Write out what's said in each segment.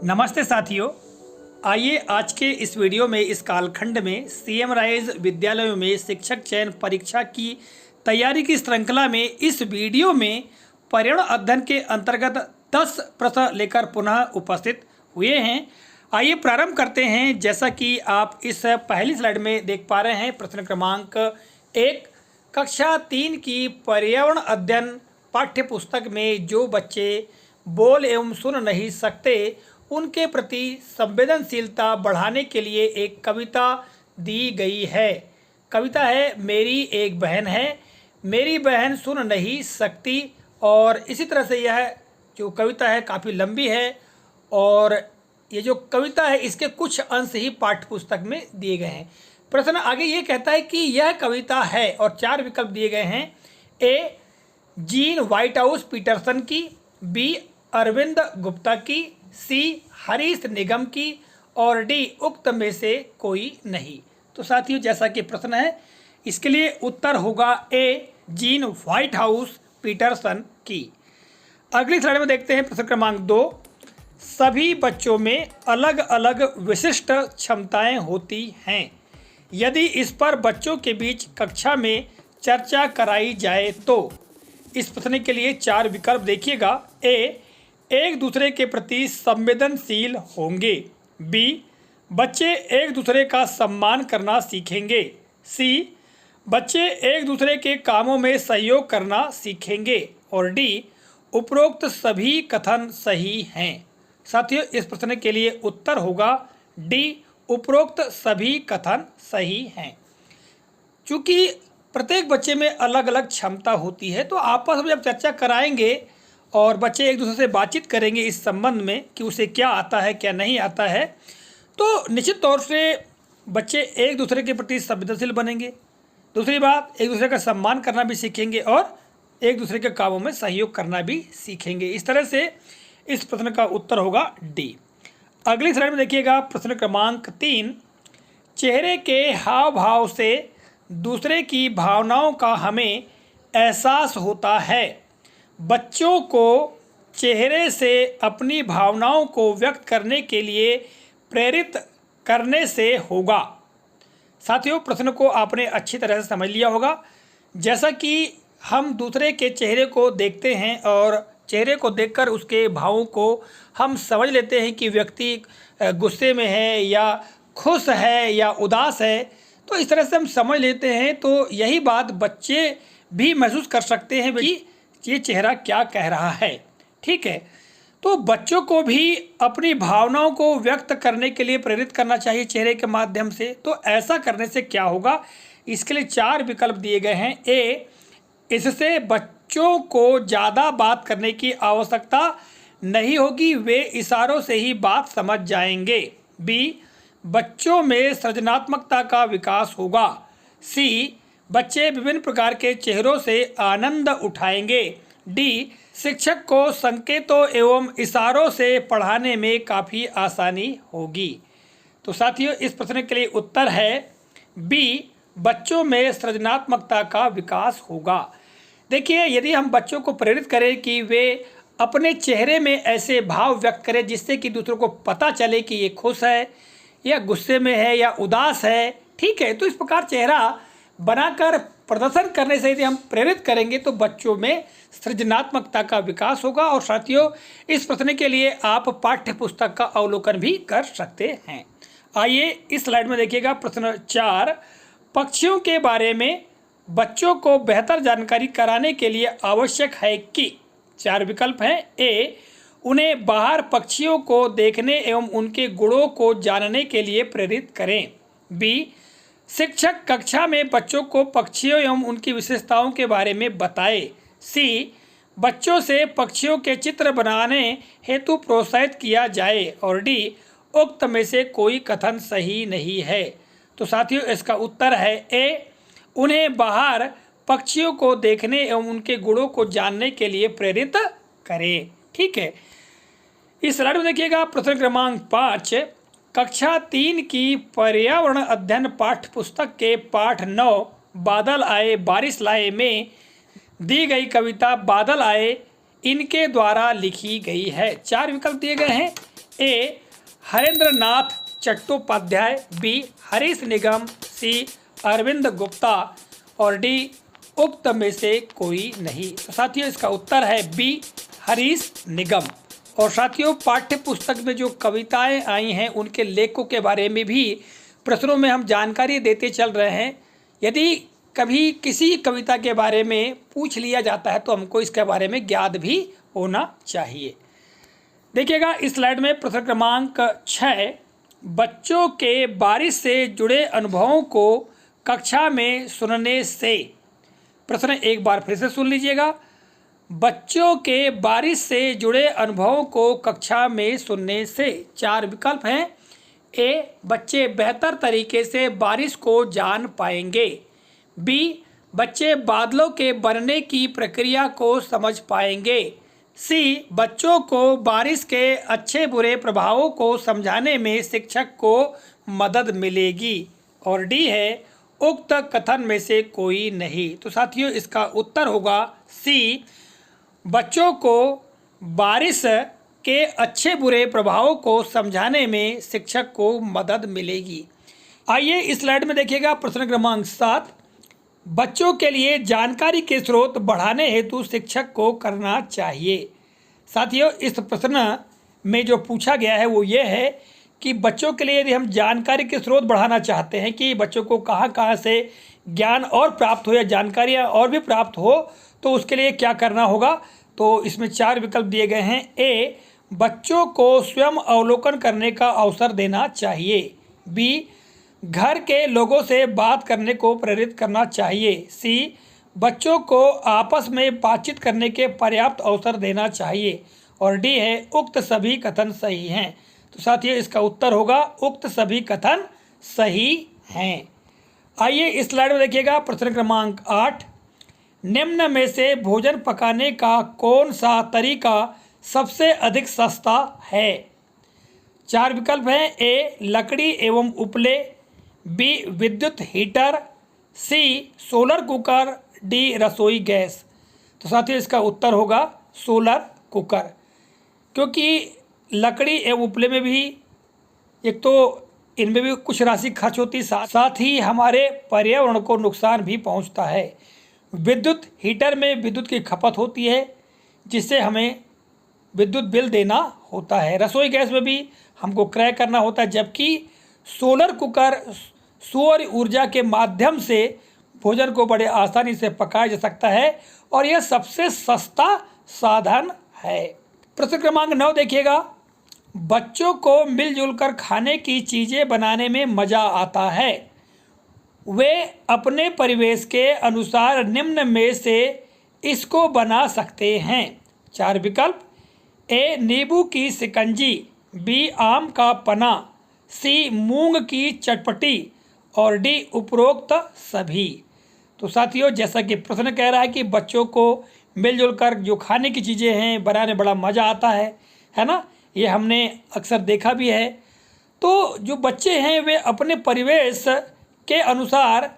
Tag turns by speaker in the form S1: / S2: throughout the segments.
S1: नमस्ते साथियों, आइए आज के इस वीडियो में इस कालखंड में सीएम राइज विद्यालयों में शिक्षक चयन परीक्षा की तैयारी की श्रृंखला में इस वीडियो में पर्यावरण अध्ययन के अंतर्गत 10 प्रश्न लेकर पुनः उपस्थित हुए हैं। आइए प्रारंभ करते हैं। जैसा कि आप इस पहली स्लाइड में देख पा रहे हैं, प्रश्न क्रमांक 1, कक्षा 3 की पर्यावरण अध्ययन पाठ्य पुस्तक में जो बच्चे बोल एवं सुन नहीं सकते उनके प्रति संवेदनशीलता बढ़ाने के लिए एक कविता दी गई है। कविता है मेरी एक बहन है, मेरी बहन सुन नहीं सकती। और इसी तरह से यह जो कविता है काफ़ी लंबी है और ये जो कविता है इसके कुछ अंश ही पाठ्य पुस्तक में दिए गए हैं। प्रश्न आगे ये कहता है कि यह कविता है और 4 विकल्प दिए गए हैं। ए, जीन व्हाइटहाउस पीटरसन की, बी, अरविंद गुप्ता की, सी, हरीश निगम की और डी, उक्त में से कोई नहीं। तो साथियों, जैसा कि प्रश्न है इसके लिए उत्तर होगा ए, जीन व्हाइटहाउस पीटरसन की। अगली स्लाइड में देखते हैं प्रश्न क्रमांक 2, सभी बच्चों में अलग अलग विशिष्ट क्षमताएं होती हैं। यदि इस पर बच्चों के बीच कक्षा में चर्चा कराई जाए तो। इस प्रश्न के लिए 4 विकल्प देखिएगा। ए, एक दूसरे के प्रति संवेदनशील होंगे। बी, बच्चे एक दूसरे का सम्मान करना सीखेंगे। सी, बच्चे एक दूसरे के कामों में सहयोग करना सीखेंगे। और डी, उपरोक्त सभी कथन सही हैं। साथियों, इस प्रश्न के लिए उत्तर होगा डी, उपरोक्त सभी कथन सही हैं। चूँकि प्रत्येक बच्चे में अलग अलग क्षमता होती है तो आपस में जब चर्चा कराएंगे और बच्चे एक दूसरे से बातचीत करेंगे इस संबंध में कि उसे क्या आता है क्या नहीं आता है, तो निश्चित तौर से बच्चे एक दूसरे के प्रति संवेदनशील बनेंगे। दूसरी बात, एक दूसरे का सम्मान करना भी सीखेंगे और एक दूसरे के कामों में सहयोग करना भी सीखेंगे। इस तरह से इस प्रश्न का उत्तर होगा डी। अगली स्लाइड में देखिएगा प्रश्न क्रमांक 3, चेहरे के हाव भाव से दूसरे की भावनाओं का हमें एहसास होता है। बच्चों को चेहरे से अपनी भावनाओं को व्यक्त करने के लिए प्रेरित करने से होगा। साथियों, प्रश्न को आपने अच्छी तरह से समझ लिया होगा। जैसा कि हम दूसरे के चेहरे को देखते हैं और चेहरे को देखकर उसके भावों को हम समझ लेते हैं कि व्यक्ति गुस्से में है या खुश है या उदास है, तो इस तरह से हम समझ लेते हैं। तो यही बात बच्चे भी महसूस कर सकते हैं कि ये चेहरा क्या कह रहा है। ठीक है, तो बच्चों को भी अपनी भावनाओं को व्यक्त करने के लिए प्रेरित करना चाहिए चेहरे के माध्यम से। तो ऐसा करने से क्या होगा, इसके लिए 4 विकल्प दिए गए हैं। ए, इससे बच्चों को ज़्यादा बात करने की आवश्यकता नहीं होगी, वे इशारों से ही बात समझ जाएंगे। बी, बच्चों में सृजनात्मकता का विकास होगा। सी, बच्चे विभिन्न प्रकार के चेहरों से आनंद उठाएंगे। डी, शिक्षक को संकेतों एवं इशारों से पढ़ाने में काफ़ी आसानी होगी। तो साथियों, इस प्रश्न के लिए उत्तर है बी, बच्चों में सृजनात्मकता का विकास होगा। देखिए, यदि हम बच्चों को प्रेरित करें कि वे अपने चेहरे में ऐसे भाव व्यक्त करें जिससे कि दूसरों को पता चले कि ये खुश है या गुस्से में है या उदास है, ठीक है, तो इस प्रकार चेहरा बनाकर प्रदर्शन करने से यदि हम प्रेरित करेंगे तो बच्चों में सृजनात्मकता का विकास होगा। और साथियों, इस प्रश्न के लिए आप पाठ्य पुस्तक का अवलोकन भी कर सकते हैं। आइए इस स्लाइड में देखिएगा प्रश्न 4, पक्षियों के बारे में बच्चों को बेहतर जानकारी कराने के लिए आवश्यक है कि। 4 विकल्प हैं। ए, उन्हें बाहर पक्षियों को देखने एवं उनके गुणों को जानने के लिए प्रेरित करें। बी, शिक्षक कक्षा में बच्चों को पक्षियों एवं उनकी विशेषताओं के बारे में बताए। सी, बच्चों से पक्षियों के चित्र बनाने हेतु प्रोत्साहित किया जाए। और डी, उक्त में से कोई कथन सही नहीं है। तो साथियों, इसका उत्तर है ए, उन्हें बाहर पक्षियों को देखने एवं उनके गुणों को जानने के लिए प्रेरित करें। ठीक है, इस स्लाइड में देखिएगा प्रश्न क्रमांक 5, कक्षा 3 की पर्यावरण अध्ययन पाठ्य पुस्तक के पाठ 9 बादल आए बारिश लाए में दी गई कविता बादल आए इनके द्वारा लिखी गई है। 4 विकल्प दिए गए हैं। ए हरेंद्र नाथ चट्टोपाध्याय, बी हरीश निगम, सी अरविंद गुप्ता और डी उक्त में से कोई नहीं। तो साथियों इसका उत्तर है बी हरीश निगम। और साथियों पाठ्य पुस्तक में जो कविताएं आई हैं उनके लेखकों के बारे में भी प्रश्नों में हम जानकारी देते चल रहे हैं। यदि कभी किसी कविता के बारे में पूछ लिया जाता है तो हमको इसके बारे में ज्ञात भी होना चाहिए। देखिएगा इस स्लाइड में प्रश्न क्रमांक 6, बच्चों के बारिश से जुड़े अनुभवों को कक्षा में सुनने से। प्रश्न एक बार फिर से सुन लीजिएगा। बच्चों के बारिश से जुड़े अनुभवों को कक्षा में सुनने से। 4 विकल्प हैं। ए बच्चे बेहतर तरीके से बारिश को जान पाएंगे, बी बच्चे बादलों के बनने की प्रक्रिया को समझ पाएंगे, सी बच्चों को बारिश के अच्छे बुरे प्रभावों को समझाने में शिक्षक को मदद मिलेगी और डी है उक्त कथन में से कोई नहीं। तो साथियों इसका उत्तर होगा सी बच्चों को बारिश के अच्छे बुरे प्रभावों को समझाने में शिक्षक को मदद मिलेगी। आइए इस स्लाइड में देखिएगा प्रश्न क्रमांक 7, बच्चों के लिए जानकारी के स्रोत बढ़ाने हेतु शिक्षक को करना चाहिए। साथियों इस प्रश्न में जो पूछा गया है वो ये है कि बच्चों के लिए यदि हम जानकारी के स्रोत बढ़ाना चाहते हैं कि बच्चों को कहाँ कहाँ से ज्ञान और प्राप्त हो या जानकारियाँ और भी प्राप्त हो तो उसके लिए क्या करना होगा। तो इसमें 4 विकल्प दिए गए हैं। ए बच्चों को स्वयं अवलोकन करने का अवसर देना चाहिए, बी घर के लोगों से बात करने को प्रेरित करना चाहिए, सी बच्चों को आपस में बातचीत करने के पर्याप्त अवसर देना चाहिए और डी है उक्त सभी कथन सही हैं। तो साथियों इसका उत्तर होगा उक्त सभी कथन सही हैं। आइए इस स्लाइड में देखिएगा प्रश्न क्रमांक 8, निम्न में से भोजन पकाने का कौन सा तरीका सबसे अधिक सस्ता है। 4 विकल्प हैं। ए लकड़ी एवं उपले, बी विद्युत हीटर, सी सोलर कुकर, डी रसोई गैस। तो साथियों इसका उत्तर होगा सोलर कुकर, क्योंकि लकड़ी एवं उपले में भी एक तो इनमें भी कुछ राशि खर्च होती, साथ ही हमारे पर्यावरण को नुकसान भी पहुंचता है। विद्युत हीटर में विद्युत की खपत होती है जिससे हमें विद्युत बिल देना होता है। रसोई गैस में भी हमको क्रय करना होता है, जबकि सोलर कुकर सौर ऊर्जा के माध्यम से भोजन को बड़े आसानी से पकाया जा सकता है और यह सबसे सस्ता साधन है। प्रश्न क्रमांक 9 देखिएगा, बच्चों को मिलजुल कर खाने की चीज़ें बनाने में मज़ा आता है, वे अपने परिवेश के अनुसार निम्न में से इसको बना सकते हैं। 4 विकल्प। ए नींबू की शिकंजी, बी आम का पना, सी मूंग की चटपटी और डी उपरोक्त सभी। तो साथियों जैसा कि प्रश्न कह रहा है कि बच्चों को मिलजुल कर जो खाने की चीज़ें हैं बनाने बड़ा मज़ा आता है ना, ये हमने अक्सर देखा भी है। तो जो बच्चे हैं वे अपने परिवेश के अनुसार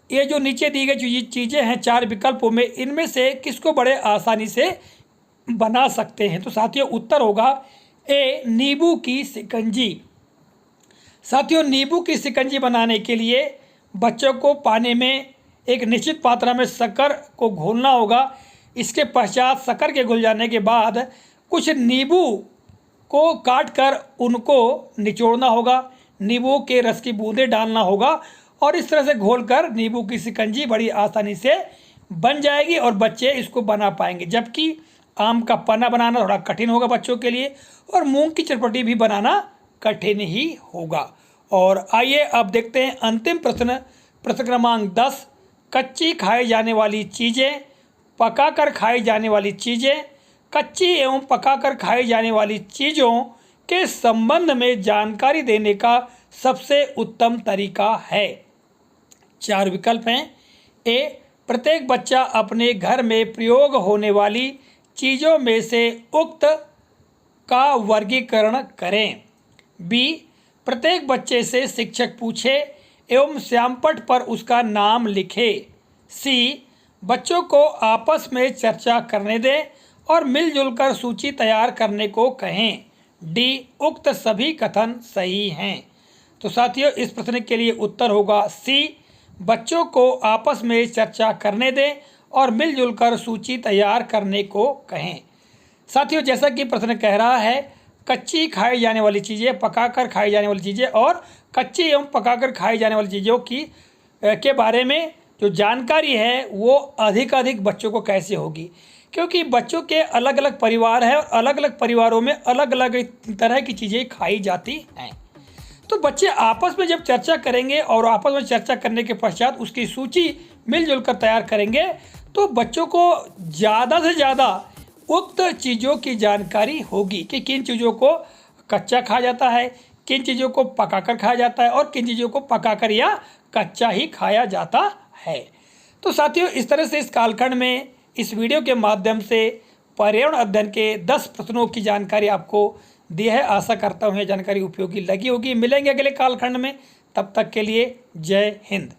S1: ये जो नीचे दी गई चीज़ें हैं 4 विकल्पों में, इनमें से किसको बड़े आसानी से बना सकते हैं। तो साथियों उत्तर होगा ए नींबू की शिकंजी। साथियों नींबू की शिकंजी बनाने के लिए बच्चों को पानी में एक निश्चित मात्रा में शक्कर को घोलना होगा। इसके पश्चात शक्कर के घुल जाने के बाद कुछ नींबू को काट कर उनको निचोड़ना होगा, नींबू के रस की बूंदें डालना होगा और इस तरह से घोलकर नींबू की शिकंजी बड़ी आसानी से बन जाएगी और बच्चे इसको बना पाएंगे। जबकि आम का पन्ना बनाना थोड़ा कठिन होगा बच्चों के लिए और मूंग की चटपटी भी बनाना कठिन ही होगा। और आइए अब देखते हैं अंतिम प्रश्न, प्रश्न क्रमांक 10, कच्ची खाई जाने वाली चीज़ें, पकाकर खाई जाने वाली चीज़ें, कच्ची एवं पकाकर खाई जाने वाली चीज़ों के संबंध में जानकारी देने का सबसे उत्तम तरीका है। 4 विकल्प हैं। ए प्रत्येक बच्चा अपने घर में प्रयोग होने वाली चीज़ों में से उक्त का वर्गीकरण करें, बी प्रत्येक बच्चे से शिक्षक पूछे एवं श्यामपट्ट पर उसका नाम लिखे, सी बच्चों को आपस में चर्चा करने दें और मिलजुल कर सूची तैयार करने को कहें, डी उक्त सभी कथन सही हैं। तो साथियों इस प्रश्न के लिए उत्तर होगा सी, बच्चों को आपस में चर्चा करने दें और मिलजुल कर सूची तैयार करने को कहें। साथियों जैसा कि प्रश्न कह रहा है, कच्ची खाई जाने वाली चीज़ें, पकाकर खाई जाने वाली चीज़ें और कच्ची एवं पकाकर खाई जाने वाली चीज़ों की के बारे में जो जानकारी है वो अधिक बच्चों को कैसे होगी, क्योंकि बच्चों के अलग अलग परिवार हैं और अलग अलग परिवारों में अलग अलग तरह की चीज़ें खाई जाती हैं। तो बच्चे आपस में जब चर्चा करेंगे और आपस में चर्चा करने के पश्चात उसकी सूची मिलजुल कर तैयार करेंगे तो बच्चों को ज़्यादा से ज़्यादा उक्त चीज़ों की जानकारी होगी कि किन चीज़ों को कच्चा खाया जाता है, किन चीज़ों को पकाकर खाया जाता है और किन चीज़ों को पकाकर या कच्चा ही खाया जाता है। तो साथियों इस तरह से इस कालखंड में इस वीडियो के माध्यम से पर्यावरण अध्ययन के 10 प्रश्नों की जानकारी आपको दी है। आशा करता हूँ यह जानकारी उपयोगी लगी होगी। मिलेंगे अगले कालखंड में, तब तक के लिए जय हिंद।